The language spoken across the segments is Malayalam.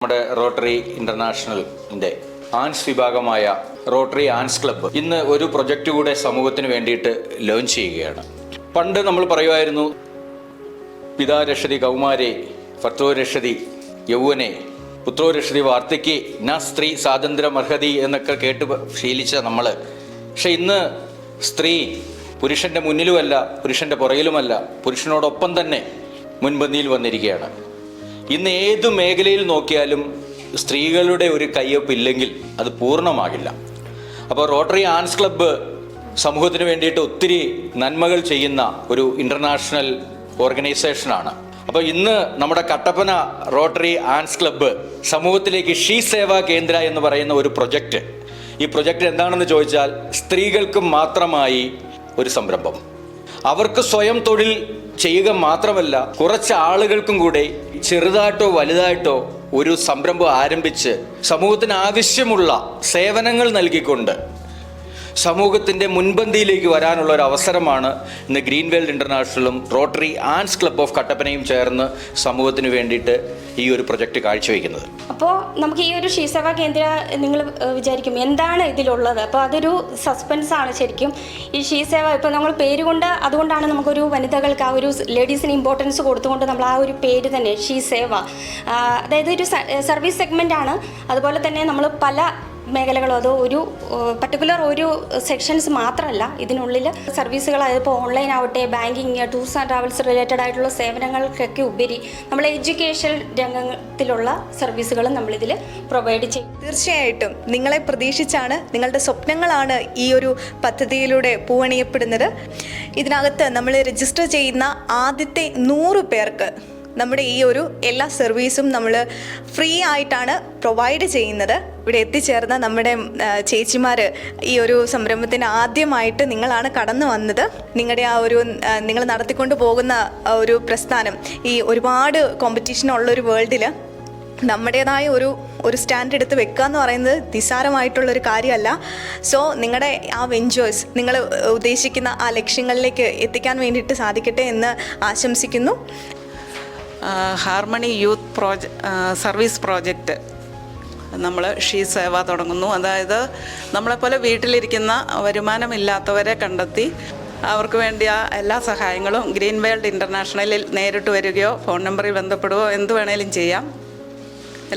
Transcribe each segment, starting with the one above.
നമ്മുടെ റോട്ടറി ഇന്റർനാഷണലിന്റെ ആൻസ് വിഭാഗമായ റോട്ടറി ആൻസ് ക്ലബ്ബ് ഇന്ന് ഒരു പ്രൊജക്റ്റ് കൂടെ സമൂഹത്തിന് വേണ്ടിയിട്ട് ലോഞ്ച് ചെയ്യുകയാണ്. പണ്ട് നമ്മൾ പറയുമായിരുന്നു, പിതാ രക്ഷതി കൗമാരെ ഭർത്തോ രക്ഷതി യൗവനെ പുത്രോ രക്ഷതി വാർദ്ധക്യെ ന സ്ത്രീ സ്വാതന്ത്ര്യം അർഹതി എന്നൊക്കെ കേട്ട് ശീലിച്ച നമ്മൾ, പക്ഷെ ഇന്ന് സ്ത്രീ പുരുഷൻ്റെ മുന്നിലുമല്ല, പുരുഷൻ്റെ പുറകിലുമല്ല, പുരുഷനോടൊപ്പം തന്നെ മുൻപന്തിയിൽ വന്നിരിക്കുകയാണ്. ഇന്ന് ഏത് മേഖലയിൽ നോക്കിയാലും സ്ത്രീകളുടെ ഒരു കയ്യൊപ്പില്ലെങ്കിൽ അത് പൂർണ്ണമാകില്ല. അപ്പോൾ റോട്ടറി ആൻസ് ക്ലബ്ബ് സമൂഹത്തിന് വേണ്ടിയിട്ട് ഒത്തിരി നന്മകൾ ചെയ്യുന്ന ഒരു ഇൻ്റർനാഷണൽ ഓർഗനൈസേഷനാണ്. അപ്പോൾ ഇന്ന് നമ്മുടെ കട്ടപ്പന റോട്ടറി ആൻസ് ക്ലബ്ബ് സമൂഹത്തിലേക്ക് ഷീ സേവാ കേന്ദ്ര എന്ന് പറയുന്ന ഒരു പ്രൊജക്റ്റ്, ഈ പ്രൊജക്റ്റ് എന്താണെന്ന് ചോദിച്ചാൽ സ്ത്രീകൾക്ക് മാത്രമായി ഒരു സംരംഭം. അവർക്ക് സ്വയം തൊഴിൽ ചെയ്യുക മാത്രമല്ല, കുറച്ച് ആളുകൾക്കും കൂടെ ചെറുതായിട്ടോ വലുതായിട്ടോ ഒരു സംരംഭം ആരംഭിച്ച് സമൂഹത്തിന് ആവശ്യമുള്ള സേവനങ്ങൾ നൽകിക്കൊണ്ട് സമൂഹത്തിൻ്റെ മുൻപന്തിയിലേക്ക് വരാനുള്ള ഒരു അവസരമാണ് ഇന്ന് ഗ്രീൻ വേൾഡ് ഇൻ്റർനാഷണലും റോട്ടറി ആൻസ് ക്ലബ്ബ് ഓഫ് കട്ടപ്പനയും ചേർന്ന് സമൂഹത്തിന് വേണ്ടിയിട്ട് ഈ ഒരു പ്രൊജക്റ്റ് കാഴ്ചവെക്കുന്നത്. അപ്പോൾ നമുക്ക് ഈ ഒരു ഷീ സേവാ കേന്ദ്ര നിങ്ങൾ വിചാരിക്കും എന്താണ് ഇതിലുള്ളത്, അപ്പോൾ അതൊരു സസ്പെൻസ് ആണ് ശരിക്കും. ഈ ഷീ സേവ ഇപ്പോൾ നമ്മൾ പേര് കൊണ്ട്, അതുകൊണ്ടാണ് നമുക്കൊരു വനിതകൾക്ക് ആ ഒരു ലേഡീസിന് ഇമ്പോർട്ടൻസ് കൊടുത്തുകൊണ്ട് നമ്മൾ ആ ഒരു പേര് തന്നെ ഷീ സേവ, അതായത് ഒരു സർവീസ് സെഗ്മെൻ്റ് ആണ്. അതുപോലെ തന്നെ നമ്മൾ പല മേഖലകളോ അതോ ഒരു പർട്ടിക്കുലർ ഒരു സെക്ഷൻസ് മാത്രമല്ല, ഇതിനുള്ളിൽ സർവീസുകൾ, അതിപ്പോൾ ഓൺലൈൻ ആവട്ടെ, banking, tours and travels related ആയിട്ടുള്ള സേവനങ്ങൾക്കൊക്കെ ഉപരി നമ്മൾ എഡ്യൂക്കേഷൻ രംഗത്തിലുള്ള സർവീസുകളും നമ്മളിതിൽ പ്രൊവൈഡ് ചെയ്യും. തീർച്ചയായിട്ടും നിങ്ങളെ പ്രതീക്ഷിച്ചാണ്, നിങ്ങളുടെ സ്വപ്നങ്ങളാണ് ഈ ഒരു പദ്ധതിയിലൂടെ പൂവണിയപ്പെടുന്നത്. ഇതിനകത്ത് നമ്മൾ രജിസ്റ്റർ ചെയ്യുന്ന ആദ്യത്തെ 100 പേർക്ക് നമ്മുടെ ഈ ഒരു എല്ലാ സർവീസും നമ്മൾ ഫ്രീ ആയിട്ടാണ് പ്രൊവൈഡ് ചെയ്യുന്നത്. ഇവിടെ എത്തിച്ചേർന്ന നമ്മുടെ ചേച്ചിമാർ ഈ ഒരു സംരംഭത്തിന് ആദ്യമായിട്ട് നിങ്ങളാണ് കടന്നു വന്നത്. നിങ്ങളുടെ ആ ഒരു നിങ്ങൾ നടത്തിക്കൊണ്ട് പോകുന്ന ഒരു പ്രസ്ഥാനം ഈ ഒരുപാട് കോമ്പറ്റീഷൻ ഉള്ളൊരു വേൾഡിൽ നമ്മുടേതായ ഒരു സ്റ്റാൻഡ് എടുത്ത് വെക്കുക എന്ന് പറയുന്നത് നിസ്സാരമായിട്ടുള്ളൊരു കാര്യമല്ല. സോ നിങ്ങളുടെ ആ വെഞ്ചേഴ്സ്, നിങ്ങൾ ഉദ്ദേശിക്കുന്ന ആ ലക്ഷ്യങ്ങളിലേക്ക് എത്തിക്കാൻ വേണ്ടിയിട്ട് സാധിക്കട്ടെ എന്ന് ആശംസിക്കുന്നു. ഹാർമണി യൂത്ത് സർവീസ് പ്രോജക്റ്റ് നമ്മൾ ഷീ സേവ തുടങ്ങുന്നു. അതായത് നമ്മളെപ്പോലെ വീട്ടിലിരിക്കുന്ന വരുമാനമില്ലാത്തവരെ കണ്ടെത്തി അവർക്ക് വേണ്ടിയ എല്ലാ സഹായങ്ങളും ഗ്രീൻ വേൾഡ് ഇൻ്റർനാഷണലിൽ നേരിട്ട് വരികയോ ഫോൺ നമ്പറിൽ ബന്ധപ്പെടുകയോ എന്ത് വേണേലും ചെയ്യാം.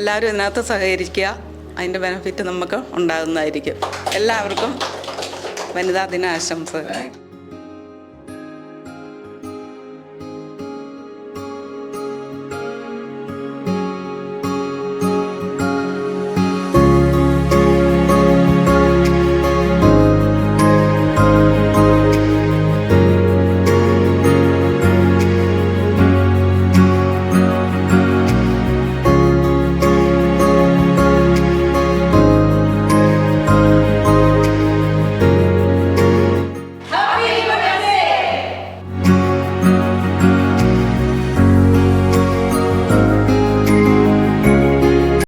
എല്ലാവരും ഇതിനകത്ത് സഹകരിക്കുക, അതിൻ്റെ ബെനിഫിറ്റ് നമുക്ക് ഉണ്ടാകുന്നതായിരിക്കും. എല്ലാവർക്കും വനിതാ ദിന ആശംസകൾ.